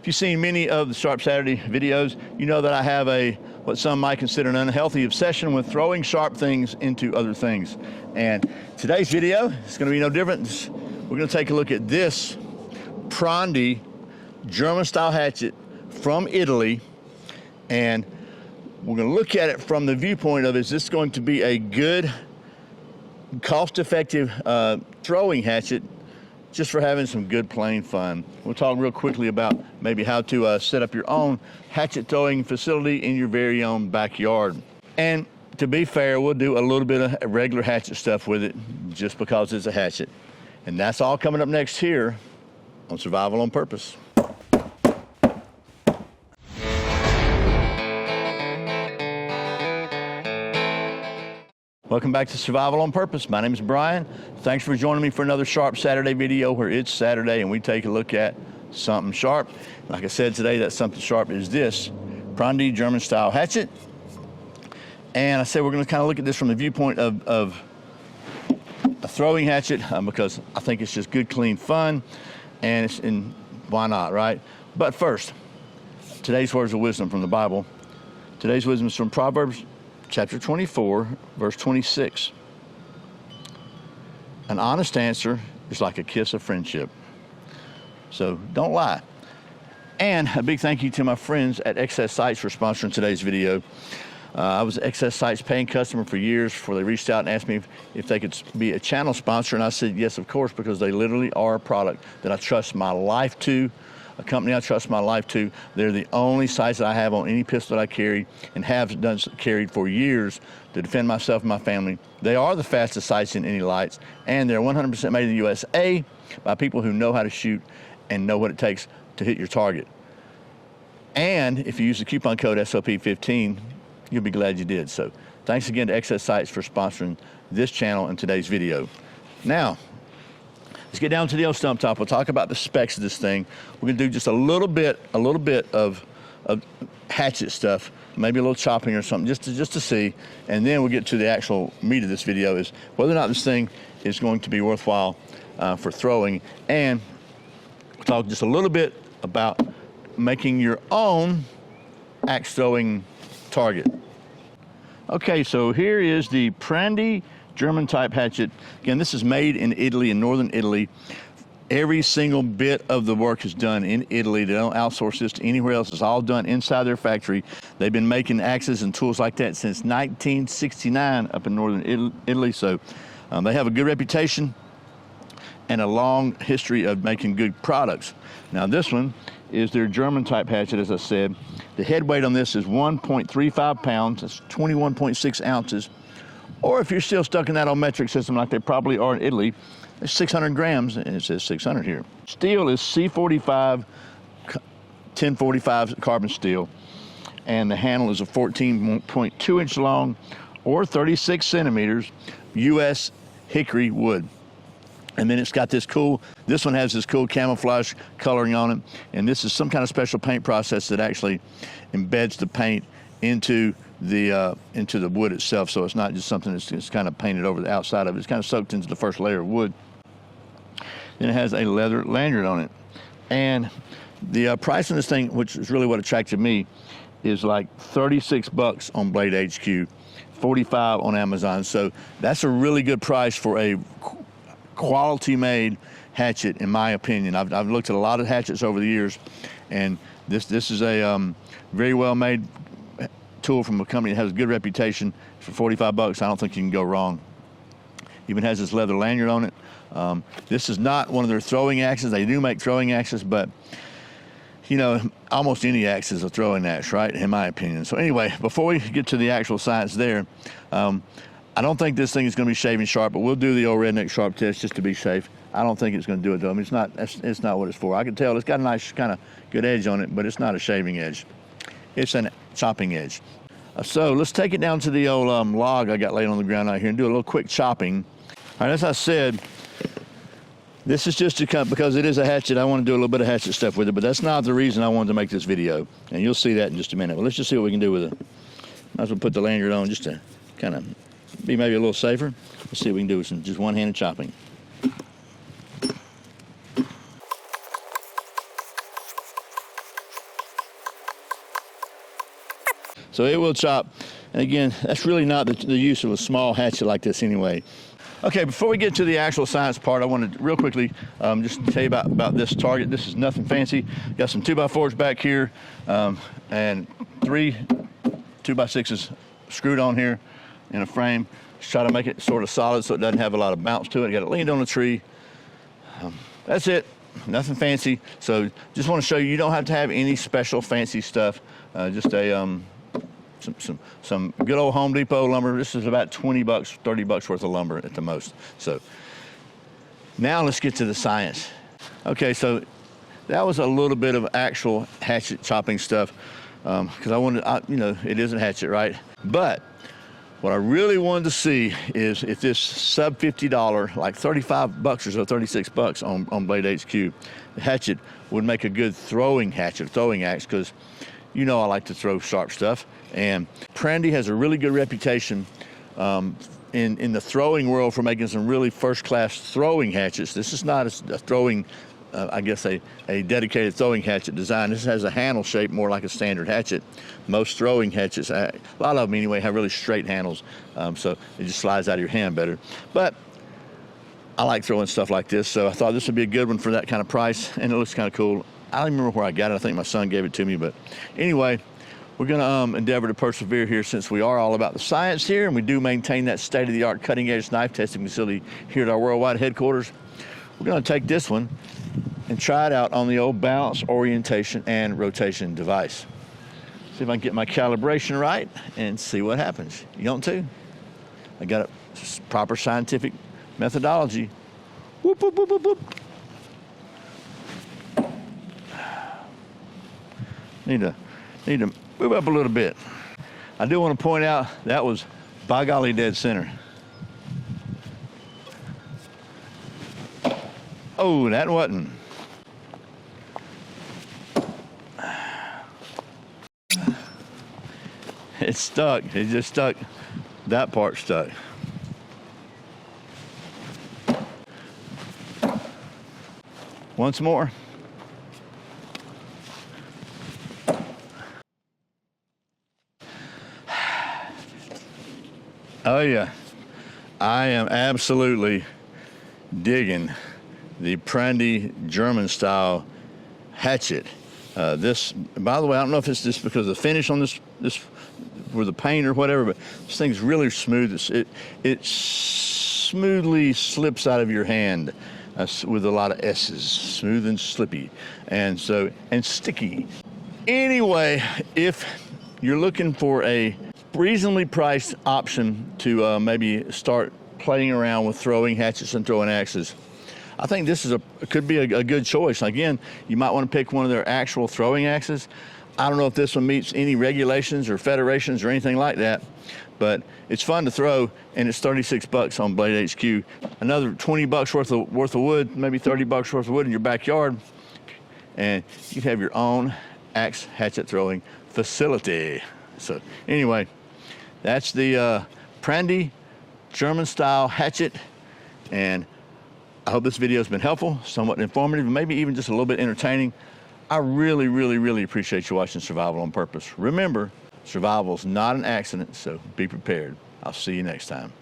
If you've seen many of the Sharp Saturday videos, you know that I have what some might consider an unhealthy obsession with throwing sharp things into other things. And today's video is going to be no different. We're going to take a look at this Prandi German-style hatchet from Italy, and we're going to look at it from the viewpoint of, is this going to be a good, cost-effective throwing hatchet just for having some good plain fun. We'll talk real quickly about maybe how to set up your own hatchet throwing facility in your very own backyard. And to be fair, we'll do a little bit of regular hatchet stuff with it just because it's a hatchet. And that's all coming up next here on Survival on Purpose. Welcome back to Survival on Purpose. My name is Brian. Thanks for joining me for another Sharp Saturday video where it's Saturday and we take a look at something sharp. Like I said today, that something sharp is this Prandi German style hatchet. And I said we're going to kind of look at this from the viewpoint of a throwing hatchet because I think it's just good, clean fun, and why not, right? But first, today's words of wisdom from the Bible. Today's wisdom is from Proverbs chapter 24, verse 26. An honest answer is like a kiss of friendship. So don't lie. And a big thank you to my friends at Excess Sights for sponsoring today's video. I was an Excess Sights paying customer for years before they reached out and asked me if they could be a channel sponsor, and I said yes, of course, because they literally are a product that I trust my life to, a company I trust my life to. They're the only sights that I have on any pistol that I carry and have carried for years to defend myself and my family. They are the fastest sights in any lights, and they're 100% made in the USA by people who know how to shoot and know what it takes to hit your target. And if you use the coupon code SOP15, you'll be glad you did. So thanks again to Excess Sights for sponsoring this channel and today's video. Now, let's get down to the old stump top. We'll talk about the specs of this thing. We're gonna do just a little bit of hatchet stuff, maybe a little chopping or something, just to see, and then we'll get to the actual meat of this video, is whether or not this thing is going to be worthwhile for throwing, and we'll talk just a little bit about making your own axe throwing target. Okay, so here is the Prandi German type hatchet. Again, this is made in Italy, in northern Italy. Every single bit of the work is done in Italy. They don't outsource this to anywhere else. It's all done inside their factory. They've been making axes and tools like that since 1969 up in northern Italy. So they have a good reputation and a long history of making good products. Now this one is their German type hatchet, as I said. The head weight on this is 1.35 pounds. That's 21.6 ounces. Or if you're still stuck in that old metric system like they probably are in Italy, it's 600 grams, and it says 600 here. Steel is C45, 1045 carbon steel, and the handle is a 14.2 inch long or 36 centimeters US hickory wood. And then it's got this one has this cool camouflage coloring on it, and this is some kind of special paint process that actually embeds the paint into the wood itself, so it's not just something that's kind of painted over the outside of it. It's kind of soaked into the first layer of wood. Then it has a leather lanyard on it. And the price on this thing, which is really what attracted me, is like 36 bucks on Blade HQ, 45 on Amazon. So that's a really good price for a quality made hatchet, in my opinion. I've looked at a lot of hatchets over the years, and this is a very well made tool from a company that has a good reputation. For 45 bucks, I don't think you can go wrong. Even has this leather lanyard on it. This is not one of their throwing axes. They do make throwing axes, but you know, almost any axe is a throwing axe, right, in my opinion. So anyway, before we get to the actual science there, I don't think this thing is going to be shaving sharp, but we'll do the old redneck sharp test just to be safe. I don't think it's going to do it, though. I mean, it's not what it's for. I can tell it's got a nice kind of good edge on it, but it's not a shaving edge. It's a chopping edge. So let's take it down to the old log I got laid on the ground out here and do a little quick chopping. All right, as I said, this is just to cut, because it is a hatchet, I want to do a little bit of hatchet stuff with it, but that's not the reason I wanted to make this video. And you'll see that in just a minute. But let's just see what we can do with it. Might as well put the lanyard on just to kind of be maybe a little safer. Let's see what we can do with some just one-handed chopping. So it will chop. And again, that's really not the use of a small hatchet like this anyway. Okay, before we get to the actual science part, I wanted to real quickly just tell you about this target. This is nothing fancy. Got some 2x4s back here and 3 2x6s screwed on here in a frame. Just try to make it sort of solid so it doesn't have a lot of bounce to it. Got it leaned on a tree. That's it. Nothing fancy. So just want to show you, you don't have to have any special fancy stuff. Just a some good old Home Depot lumber. This is about 20 bucks, 30 bucks worth of lumber at the most. So now let's get to the science. Okay, so that was a little bit of actual hatchet chopping stuff because I wanted, you know, it is a hatchet, right? But what I really wanted to see is if this sub $50, like 35 bucks or so, 36 bucks on Blade HQ, the hatchet would make a good throwing hatchet, throwing axe, because you know I like to throw sharp stuff. And Prandi has a really good reputation in the throwing world for making some really first-class throwing hatchets. This is not a throwing, I guess a dedicated throwing hatchet design. This has a handle shape more like a standard hatchet. Most throwing hatchets, a lot of them anyway, have really straight handles, so it just slides out of your hand better. But I like throwing stuff like this, so I thought this would be a good one for that kind of price, and it looks kind of cool. I don't remember where I got it. I think my son gave it to me, but anyway, we're going to endeavor to persevere here since we are all about the science here, and we do maintain that state-of-the-art cutting-edge knife testing facility here at our worldwide headquarters. We're going to take this one and try it out on the old balance, orientation, and rotation device. See if I can get my calibration right and see what happens. You don't too? I got a proper scientific methodology. Whoop, whoop, whoop, whoop, whoop. Need to move up a little bit. I do want to point out that was by golly dead center. Oh, that wasn't. It stuck. It just stuck. That part stuck. Once more. Oh yeah, I am absolutely digging the Prandi German style hatchet. This, by the way, I don't know if it's just because of the finish on this with the paint or whatever, but this thing's really smooth. It smoothly slips out of your hand with a lot of S's, smooth and slippy, and sticky. Anyway, if you're looking for a reasonably priced option to maybe start playing around with throwing hatchets and throwing axes, I think this is could be a good choice. Again, you might want to pick one of their actual throwing axes. I don't know if this one meets any regulations or federations or anything like that, but it's fun to throw, and it's 36 bucks on Blade HQ. Another 20 bucks worth of wood, maybe 30 bucks worth of wood in your backyard, and you have your own axe hatchet throwing facility. So anyway, that's the Prandi German style hatchet, and I hope this video has been helpful, somewhat informative, and maybe even just a little bit entertaining. I really, really, really appreciate you watching Survival on Purpose. Remember, survival is not an accident, so be prepared. I'll see you next time.